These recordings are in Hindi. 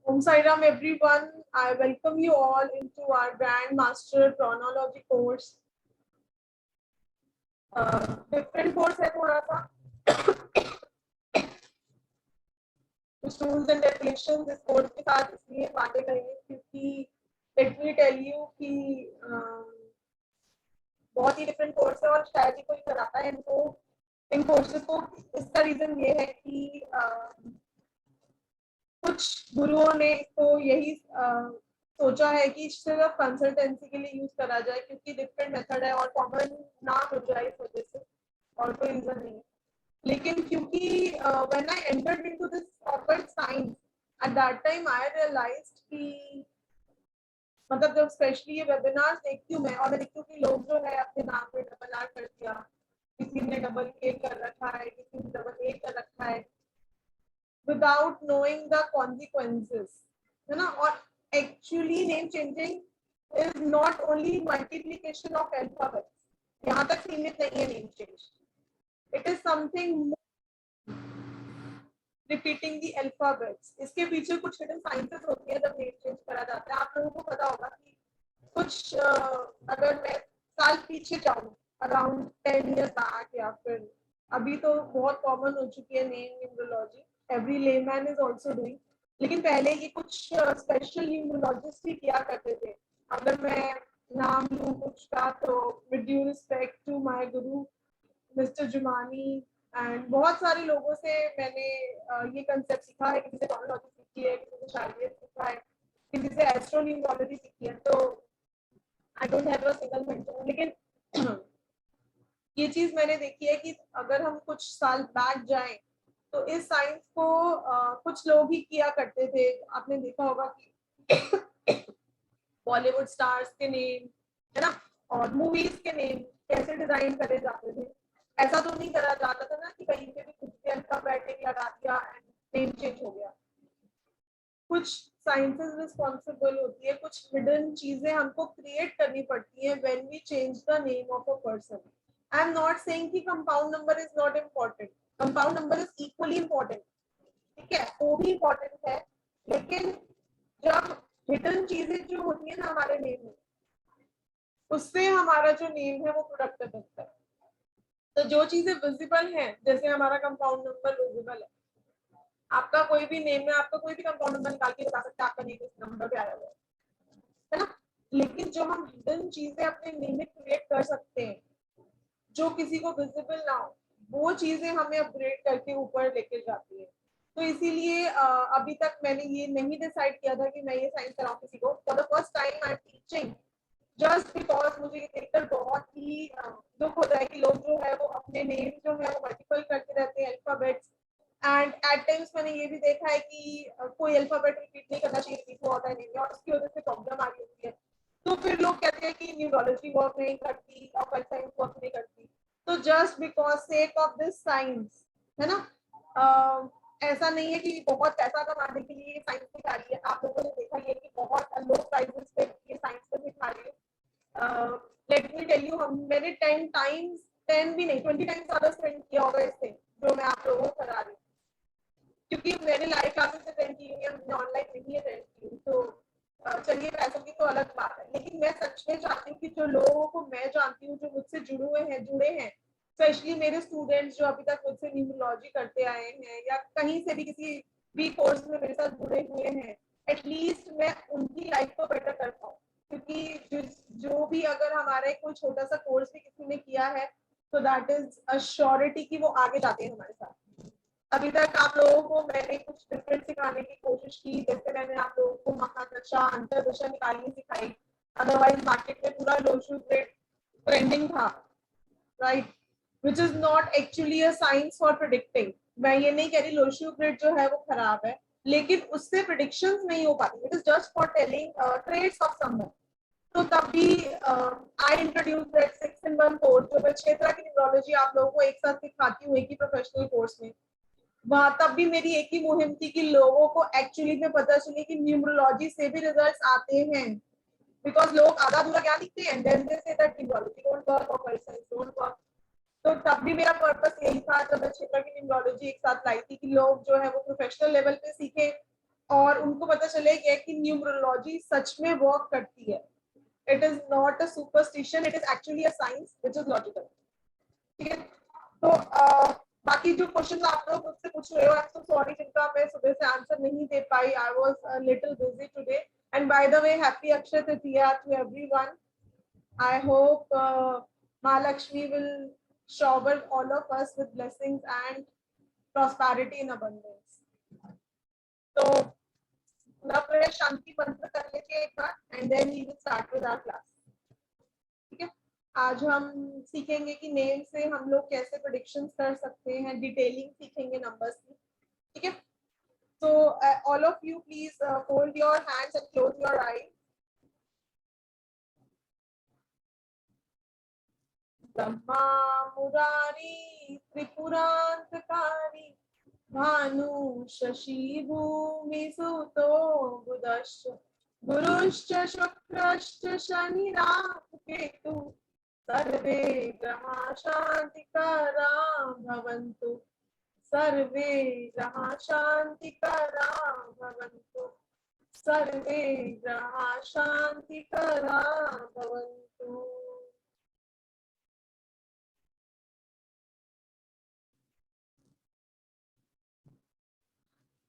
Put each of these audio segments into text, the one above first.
Om Sai Ram everyone. I welcome you all into our Grandmaster Chronology course. Different course है थोड़ा सा. कुछ rules and regulations इस course के साथ इसलिए बातें करेंगे क्योंकि let me tell you कि बहुत ही different course है और शायद ही कोई कराता है इनको इन courses को. इसका reason ये है कि कुछ गुरुओं ने तो यही सोचा है कि सिर्फ कंसल्टेंसी के लिए यूज करा जाए क्योंकि डिफरेंट मेथड है और कॉमन ना हो जाए इस वजह से और कोई रीजन नहीं है. लेकिन क्योंकि when I entered into this occult science at that time I realised कि मतलब जब स्पेशली ये वेबिनार्स देखती हूँ मैं और मैं देखती हूँ कि लोग जो है अपने नाम पे डबल आर कर दिया, किसी ने डबल ए कर रखा है, किसी ने डबल ए कर रखा है without knowing the consequences, है ना. और actually name changing is not only multiplication of alphabets. यहाँ तक सीमित नहीं है name change. It is something more repeating the alphabets. इसके पीछे कुछ hidden sciences होती है जब name change करा जाता है. आप लोगों को पता होगा कि कुछ अगर मैं साल पीछे जाऊँ around 10 years back या फिर अभी तो बहुत कॉमन हो चुकी है name numerology. Every layman is also doing. लेकिन पहले ये कुछ स्पेशल न्यूमरोलॉजिस्ट ही किया करते थे. अगर मैं नाम लूं कुछ का तो with due respect to my guru mister Jumani and बहुत सारे लोगों से मैंने ये कंसेप्ट सीखा है. किसी से न्यूमरोलॉजी सीखी है, किसी से शायद सीखा है, किसी से एस्ट्रो न्यूमरोलॉजी सीखी है. तो I don't have a single mentor. लेकिन ये चीज मैंने देखी है कि अगर हम कुछ साल बैक जाएं तो इस साइंस को कुछ लोग ही किया करते थे. आपने देखा होगा कि बॉलीवुड स्टार्स के नेम है ना और मूवीज के नेम कैसे डिजाइन करे जाते थे. ऐसा तो नहीं करा जाता था ना कि कहीं पे भी कुछ भी अल्फाबेटिक लगा दिया एंड नेम चेंज हो गया. कुछ साइंसेस रिस्पॉन्सिबल होती है, कुछ हिडन चीजें हमको क्रिएट करनी पड़ती है when we change the name of a person. I am not saying कि compound number is not important. Compound number is equally important. ठीक है, वो भी इम्पोर्टेंट है. लेकिन जब हिडन चीजें जो होती है ना हमारे नेम में, उससे हमारा जो नेम है वो प्रोडक्ट बनता है. तो जो चीजें विजिबल हैं, जैसे हमारा कंपाउंड नंबर विजिबल है, आपका कोई भी नेम है, आपका कोई भी कंपाउंड नंबर निकाल के बता सकते हैं आपका नेम इस नंबर पे आया हुआ है ना. लेकिन जो हम हिडन चीजें अपने नेम में क्रिएट कर सकते हैं जो किसी को विजिबल ना हो, वो चीजें हमें अपग्रेड करके ऊपर लेके जाती है. तो इसीलिए अभी तक मैंने ये नहीं डिसाइड किया था कि मैं ये साइंस कराऊं किसी को. For the first time I am teaching just because मुझे ये देखकर बहुत ही दुख होता है कि लोग जो है वो अपने नेम जो है वो मल्टीपल करते रहते हैं अल्फाबेट्स. एंड एट टाइम्स मैंने ये भी देखा है कि कोई अल्फाबेट रिपीट नहीं करना चाहिए, रिपीट हुआ होता है नेम में और उसकी वजह से प्रॉब्लम आ रही होती है. तो फिर लोग कहते हैं कि न्यूरोलॉजी वर्क नहीं करती और साइंस वर्क नहीं करती. तो just because sake of this science, है ना, ऐसा नहीं है कि बहुत पैसा कमाने के लिए साइंस सिखा रही है. आप लोगों ने देखा है कि बहुत लो प्राइसेस पे ये साइंस को सिखा रही है. लेट मी टेल यू, मैंने 10 टाइम्स, 10 भी नहीं 20 टाइम्स ज्यादा स्पेंड किया होगा इससे जो मैं आप लोगों को करा रही हूँ. क्योंकि मैंने लाइव क्लासेस अटेंड की हुई है, हमने ऑनलाइन नहीं अटेंड की. तो चलिए पैसों की तो अलग बात है. लेकिन मैं सच में चाहती हूँ कि जो लोगों को मैं जानती हूँ जो मुझसे जुड़े हैं स्पेशली मेरे स्टूडेंट्स जो अभी तक मुझसे न्यूमरोलॉजी करते आए हैं या कहीं से भी किसी भी कोर्स में मेरे साथ जुड़े हुए हैं, एटलीस्ट मैं उनकी लाइफ को बेटर कर पाऊँ. क्योंकि जो भी अगर हमारे कोई छोटा सा कोर्स भी किसी ने किया है तो दैट इज अ श्योरिटी कि वो आगे जाते हैं हमारे साथ. अभी तक आप लोगों को मैंने कुछ डिफरेंट सिखाने की कोशिश की. जैसे मैंने आप लोगों को महादशा अंतरदशा निकालनी सिखाई. अदरवाइज मार्केट में पूरा लोशू ग्रेड ट्रेंडिंग था, right, which is not actually a science for predicting. मैं ये नहीं कह रही लोशू ग्रेड जो है वो खराब है, लेकिन उससे प्रिडिक्शंस नहीं हो पाती. It is just for telling traits of someone. तो तब भी I introduce that 6-in-1 course जो मैं 6 तरह की न्यूरोलॉजी आप लोगों को एक साथ सिखाती हूँ एक ही प्रोफेशनल कोर्स में. वहां तब भी मेरी एक ही मुहिम थी कि लोगों को एक्चुअली में पता चले कि न्यूमरोलॉजी से भी रिजल्ट्स आते हैं. बिकॉज लोग आधा अधूरा क्या लिखते हैं, then they say that numerology don't work और साइंस डोंट वर्क. तो तब भी मेरा पर्पस यही था जब मैं क्षेत्र की न्यूमरोलॉजी एक साथ लाई थी कि लोग जो है वो प्रोफेशनल लेवल पे सीखे और उनको पता चलेगा कि न्यूमरोलॉजी सच में वर्क करती है. It is not a superstition, it is actually a science which is logical. ठीक है. तो बाकी जो क्वेश्चन आप लोग मुझसे पूछ रहे हो, आई एम सो सॉरी जिनका मैं सुबह से आंसर नहीं दे पाई. I was little busy today. And by the way, happy Akshaya Tritiya to everyone. I hope Mahalakshmi will shower all of us with blessings and prosperity in abundance. तो पूरा शांति मंत्र कर लेते हैं एक बार, and then we will start with our class. ठीक है. आज हम सीखेंगे कि नेम से हम लोग कैसे प्रेडिक्शंस कर सकते हैं, डिटेलिंग सीखेंगे नंबर्स की. ठीक है. So all of you please hold your hands and close your eyes. Brahma Murari त्रिपुरांतकारी Bhanu Shashi भूमि सुतो बुधश्च गुरुश्च शुक्रश्च शनि राहु केतु सर्वे ग्रहा शांतिकरा भवन्तु. सर्वे ग्रहा शांतिकरा भवन्तु. सर्वे ग्रहा शांतिकरा भवन्तु.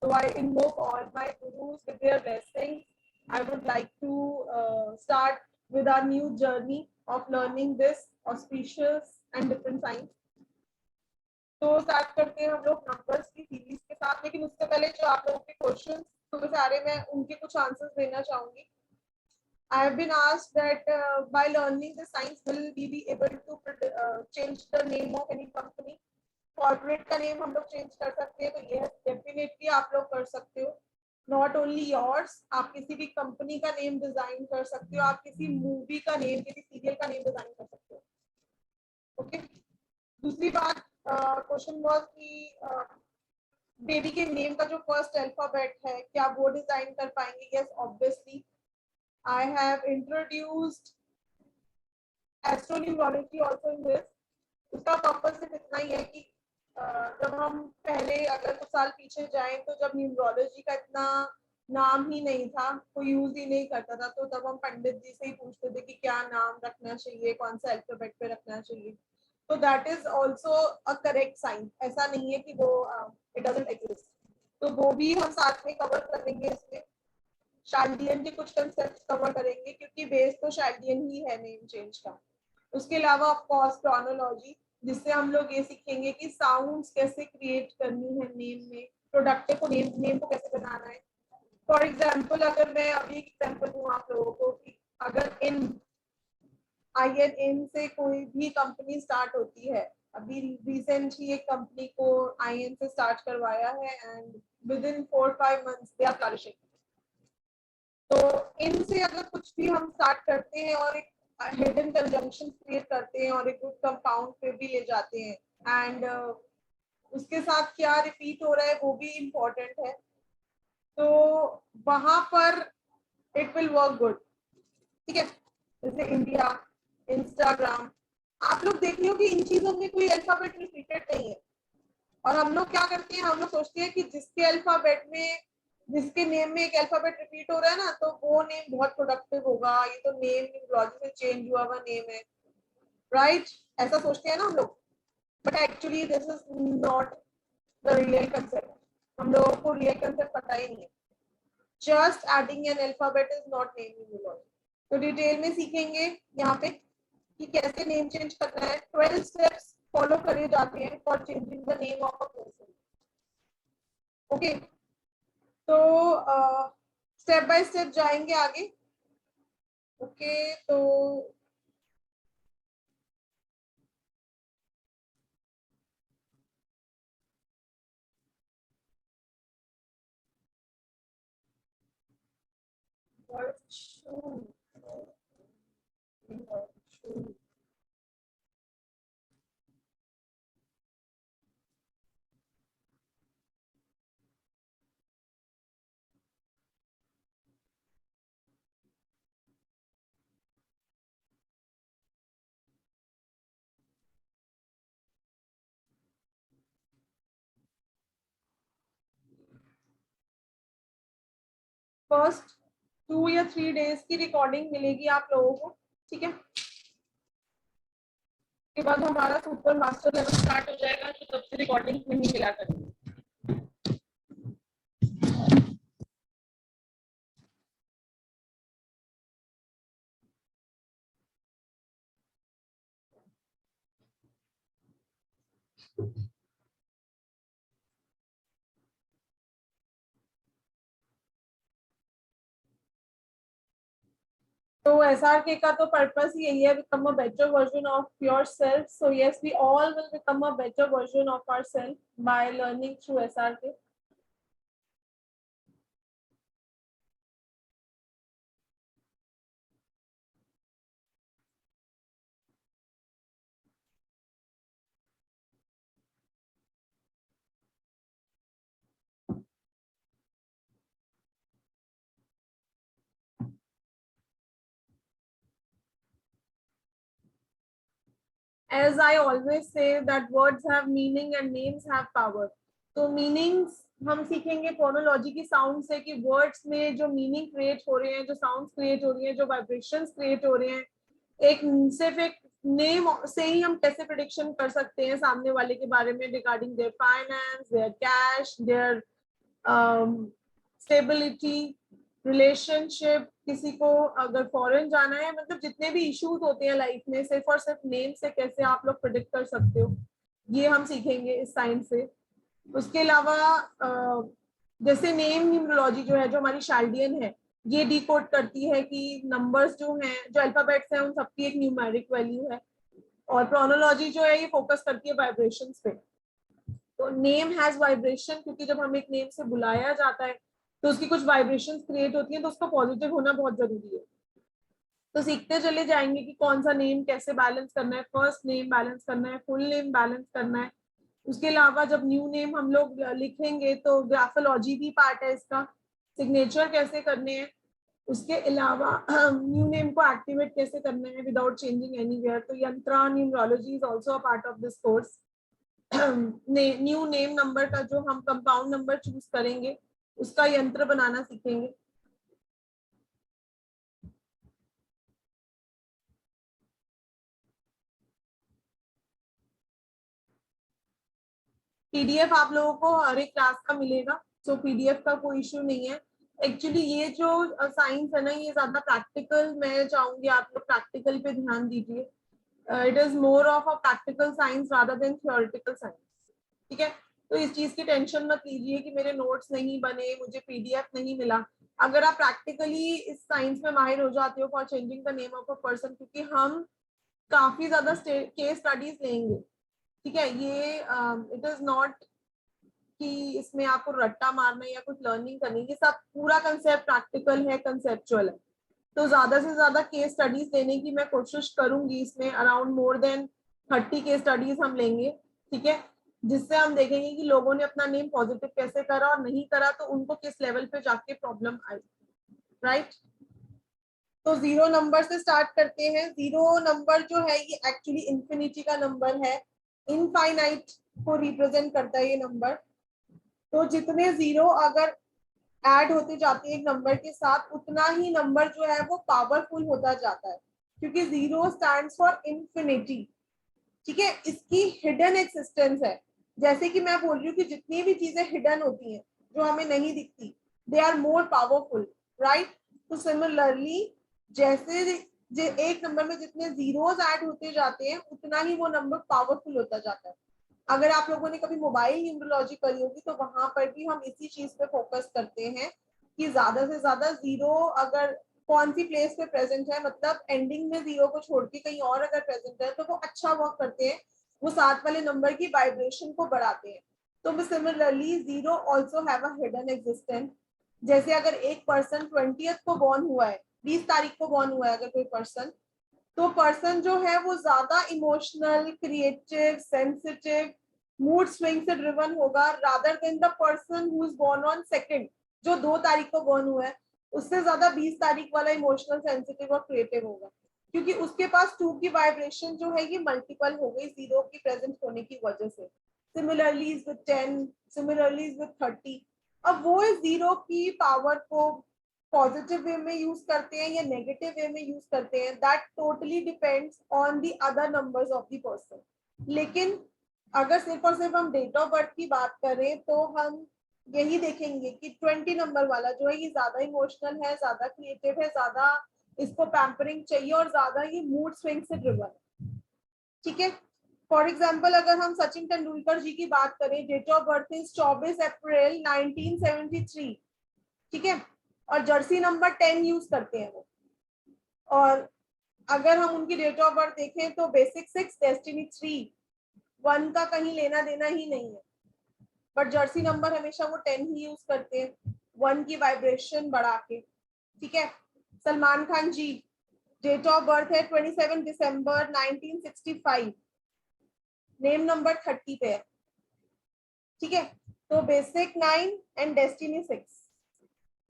So I invoke all my gurus with their blessings. I would like to start with our new journey of learning this auspicious and different science. तो स्टार्ट करते हैं हम लोग नंबर्स की सीरीज के साथ. लेकिन उससे पहले जो आप लोगों के क्वेश्चंस तो सारे मैं उनके कुछ आंसर्स देना चाहूंगी. I have been asked that by learning the science will we be able to change the name of any company. Corporate का नेम हम लोग चेंज कर सकते हैं. तो ये डेफिनेटली आप लोग कर सकते हो. नॉट ओनली योर्स, आप किसी भी कंपनी का नेम डिजाइन कर सकते हो. आप किसी मूवी का नेम, किसी सीरियल का नेम डिजाइन कर सकते हो. ओके. दूसरी बात, क्वेश्चन वाज कि बेबी के नेम का जो फर्स्ट अल्फाबेट है क्या वो डिजाइन कर पाएंगे. Yes, obviously. I have introduced astronumerology also in this. उसका पर्पस सिर्फ इतना ही है कि जब हम पहले अगर कुछ साल पीछे जाएं तो जब न्यूमरोलॉजी का इतना नाम ही नहीं था, कोई यूज ही नहीं करता था, तो तब हम पंडित जी से ही पूछते थे कि क्या नाम रखना चाहिए, कौन सा अल्फाबेट पे रखना चाहिए. तो that is also a correct sign. ऐसा नहीं है कि वो इट डजंट एग्जिस्ट. तो वो भी हम साथ में कवर करेंगे. इसमें शाल्डियन के कुछ कंसेप्ट कवर करेंगे क्योंकि बेस तो शाल्डियन ही है नेम चेंज का. उसके अलावा ऑफ कोर्स क्रोनोलॉजी, जिससे हम लोग ये सीखेंगे कि साउंड्स कैसे क्रिएट करनी है नेम में, प्रोडक्ट को नेम को कैसे बनाना है. फॉर एग्जांपल, अगर मैं अभी एक एग्जांपल दूं आप लोगों को कि अगर इन INN से कोई भी कंपनी स्टार्ट होती है. अभी रिसेंट ही एक कंपनी को IN से स्टार्ट करवाया है and within 4-5 months they are flourishing. तो इनसे अगर कुछ भी हम स्टार्ट करते हैं और एक हिडन कंजंक्शन क्रिएट करते हैं और एक गुड कंपाउंड पे भी ले जाते हैं, एंड उसके साथ क्या रिपीट हो रहा है वो भी इम्पोर्टेंट है. तो वहां पर इट विल वर्क गुड. ठीक है. जैसे इंडिया, इंस्टाग्राम, आप लोग देख लो कि इन चीजों में कोई अल्फाबेट रिपीटेड नहीं है. और हम लोग क्या करते हैं, हम लोग सोचते हैं कि जिसके अल्फाबेट में, जिसके नेम में एक अल्फाबेट रिपीट हो रहा है ना, तो वो नेम बहुत प्रोडक्टिव होगा. ये तो नेम न्यूमरोलॉजी से चेंज हुआ हुआ नेम है, राइट? ऐसा सोचते हैं ना हम लोग. But actually this is not the real concept. हम लोगों को रियल कंसेप्ट पता ही नहीं है. Just adding N alphabet is not name numerology. तो डिटेल में सीखेंगे यहाँ पे कि कैसे नेम चेंज करना है. 12 स्टेप्स फॉलो करे जाते हैं for changing the name of a person. Okay. तो स्टेप बाय स्टेप जाएंगे आगे. ओके. तो फर्स्ट 2 या 3 डेज की रिकॉर्डिंग मिलेगी आप लोगों को, ठीक है। के बाद हमारा सुपर मास्टर लेवल स्टार्ट हो जाएगा, जो तब से रिकॉर्डिंग नहीं मिला करेंगे। तो SRK का तो पर्पस यही है, become a better version of yourself. So yes, we all will become a better version of ourselves by learning through SRK. As I always say that words have meaning and names have power. तो meanings हम सीखेंगे फोनोलॉजी की साउंड से कि वर्ड्स में जो मीनिंग क्रिएट हो रहे हैं, जो साउंड्स क्रिएट हो रही हैं, जो वाइब्रेशंस क्रिएट हो रहे हैं, एक सिर्फ एक नेम से ही हम कैसे प्रेडिक्शन कर सकते हैं सामने वाले के बारे में regarding their finance, their cash, their stability, relationship, किसी को अगर फॉरेन जाना है, मतलब जितने भी इश्यूज होते हैं लाइफ में, सिर्फ और सिर्फ नेम से कैसे आप लोग प्रेडिक्ट कर सकते हो, ये हम सीखेंगे इस साइंस से। उसके अलावा जैसे नेम न्यूमरोलॉजी जो है, जो हमारी शाल्डियन है, ये डिकोड करती है कि नंबर्स जो हैं, जो अल्फाबेट्स हैं, उन सबकी एक न्यूमेरिक वैल्यू है। और प्रोनोलॉजी जो है ये फोकस करती है वाइब्रेशंस पे। तो नेम हैज वाइब्रेशन, क्योंकि जब हम एक नेम से बुलाया जाता है तो उसकी कुछ वाइब्रेशंस क्रिएट होती हैं, तो उसका पॉजिटिव होना बहुत जरूरी है। तो सीखते चले जाएंगे कि कौन सा नेम कैसे बैलेंस करना है, फर्स्ट नेम बैलेंस करना है, फुल नेम बैलेंस करना है। उसके अलावा जब न्यू नेम हम लोग लिखेंगे तो ग्राफोलॉजी भी पार्ट है इसका, सिग्नेचर कैसे करने हैं। उसके अलावा न्यू नेम को एक्टिवेट कैसे करना है विदाउट चेंजिंग एनीवेयर। तो यंत्रा numerology is also a part of this course. New name number का जो हम कंपाउंड नंबर चूज करेंगे उसका यंत्र बनाना सीखेंगे। पीडीएफ आप लोगों को हर एक क्लास का मिलेगा, सो पीडीएफ का कोई इश्यू नहीं है। एक्चुअली ये जो साइंस है ना, ये ज्यादा प्रैक्टिकल, मैं चाहूंगी आप लोग प्रैक्टिकल पे ध्यान दीजिए। It is more of a practical science rather than theoretical science, ठीक है। तो इस चीज की टेंशन मत लीजिए कि मेरे नोट्स नहीं बने, मुझे पीडीएफ नहीं मिला। अगर आप प्रैक्टिकली इस साइंस में माहिर हो जाते हो for changing the name of a person, क्योंकि हम काफी ज्यादा केस स्टडीज लेंगे, ठीक है। ये इट इज नॉट कि इसमें आपको रट्टा मारना है या कुछ लर्निंग करनी है, ये सब पूरा कंसेप्ट प्रैक्टिकल है, कंसेप्चुअल है। तो ज्यादा से ज्यादा केस स्टडीज लेने की मैं कोशिश करूंगी, इसमें around more than 30 case studies हम लेंगे, ठीक है। जिससे हम देखेंगे कि लोगों ने अपना नेम पॉजिटिव कैसे करा और नहीं करा, तो उनको किस लेवल पे जाके प्रॉब्लम आई, राइट। तो 0 नंबर से स्टार्ट करते हैं। 0 नंबर जो है ये एक्चुअली इंफिनिटी का नंबर है, इनफाइनाइट को रिप्रेजेंट करता है ये नंबर। तो जितने 0 अगर ऐड होते जाते हैं एक नंबर के साथ, उतना ही नंबर जो है वो पावरफुल होता जाता है, क्योंकि 0 स्टैंड्स फॉर इंफिनिटी, ठीक है। इसकी हिडन एक्सिस्टेंस है। जैसे कि मैं बोल रही हूँ कि जितनी भी चीजें हिडन होती हैं, जो हमें नहीं दिखती, they are more powerful, right. तो सिमिलरली जैसे एक नंबर में जितने जीरोस ऐड होते जाते हैं, उतना ही वो नंबर पावरफुल होता जाता है। अगर आप लोगों ने कभी मोबाइल न्यूमरोलॉजी करी होगी तो वहां पर भी हम इसी चीज पे फोकस करते हैं कि ज्यादा से ज्यादा 0 अगर कौन सी प्लेस पे प्रेजेंट है, मतलब एंडिंग में 0 को छोड़ के कहीं और अगर प्रेजेंट है तो वो अच्छा वर्क करते हैं, वो साथ वाले नंबर की वाइब्रेशन को बढ़ाते हैं। तो similarly 0 also have a hidden existence. जैसे अगर एक पर्सन 20th को बॉर्न हुआ है, 20 तारीख को बॉर्न हुआ है अगर कोई पर्सन, तो पर्सन जो है वो ज्यादा emotional, creative, sensitive, mood swing से ड्रिवन होगा rather than the person who is born on second, जो 2 तारीख को बॉर्न हुआ है। उससे ज्यादा 20 तारीख वाला इमोशनल, सेंसिटिव और क्रिएटिव होगा, क्योंकि उसके पास 2 की वाइब्रेशन जो है ये मल्टीपल हो गई 0 की प्रेजेंट होने की वजह से। Similarly is with 10, similarly is with 30। अब वो इस 0 की पावर को पॉजिटिव वे में यूज करते हैं या नेगेटिव वे में यूज करते हैं, that totally depends on the other numbers of the person. लेकिन अगर सिर्फ और सिर्फ हम डेट ऑफ बर्थ की बात करें तो हम यही देखेंगे कि 20 नंबर वाला जो है ये ज्यादा इमोशनल है, ज्यादा क्रिएटिव है, ज्यादा इसको पैम्परिंग चाहिए और ज्यादा ये मूड स्विंग से ड्रिवन है। ठीक है, फॉर एग्जाम्पल अगर हम सचिन तेंदुलकर जी की बात करें, डेट ऑफ बर्थ इज 24 अप्रैल 1973। ठीक है, और जर्सी नंबर 10 यूज करते हैं वो। और अगर हम उनकी डेट ऑफ बर्थ देखें तो बेसिक 6, डेस्टिनी 3, 1 का कहीं लेना देना ही नहीं है, बट जर्सी नंबर हमेशा वो 10 ही यूज करते हैं, 1 की वाइब्रेशन बढ़ा के। ठीक है, सलमान खान जी डेट ऑफ बर्थ है 27 दिसंबर 1965, नेम नंबर 30 पे है। ठीक है, तो बेसिक 9 एंड डेस्टिनी 6,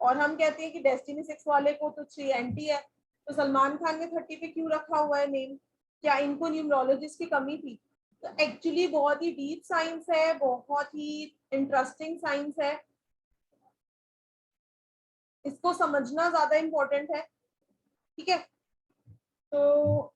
और हम कहते हैं कि डेस्टिनी 6 वाले को तो 3 एंटी है, तो सलमान खान ने 30 पे क्यों रखा हुआ है नेम? क्या इनको न्यूमरोलॉजिस्ट की कमी थी? तो एक्चुअली बहुत ही डीप साइंस है, बहुत ही इंटरेस्टिंग साइंस है, इसको समझना ज्यादा इम्पोर्टेंट है। ठीक है, तो